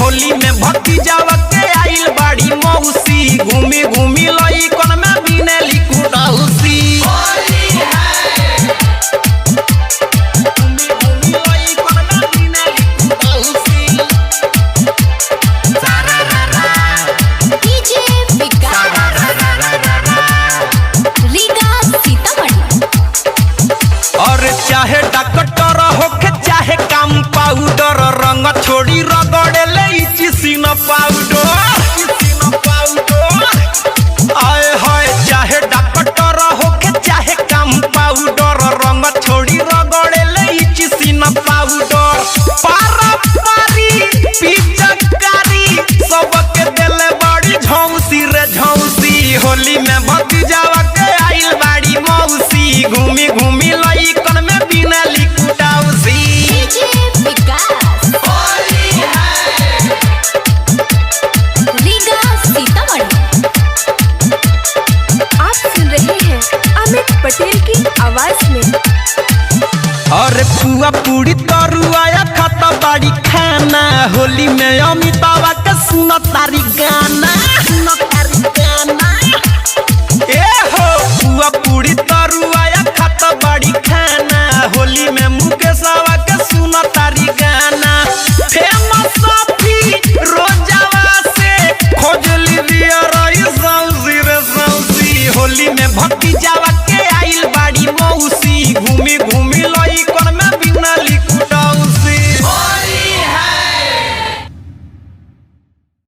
होली में भतीजावा के आइल बाड़ी मौसी घूमी घूमी लई कोन में बिनेली कुडौसी चाहे डॉक्टर होके चाहे काम पाउडर रंग छोड़ी रगड़े ले चिसिन पाउडर आए हाय चाहे डॉक्टर होके चाहे काम पाउडर रंग छोड़ी रगड़े ले चिसिन पाउडर पारा पारी पिचकारी सबके देले बड़ी झौसी रे झौसी होली में भतीजावा के आइल बाड़ी मौसी घूमी घूमी लई कोन में बिनेली कुडौसी आप सुन रहे हैं अमित पटेल की आवाज में। अरे पुआ पूरी तरुआ खाता बाड़ी खाना होली में अमितावा के सुन तारी गाना।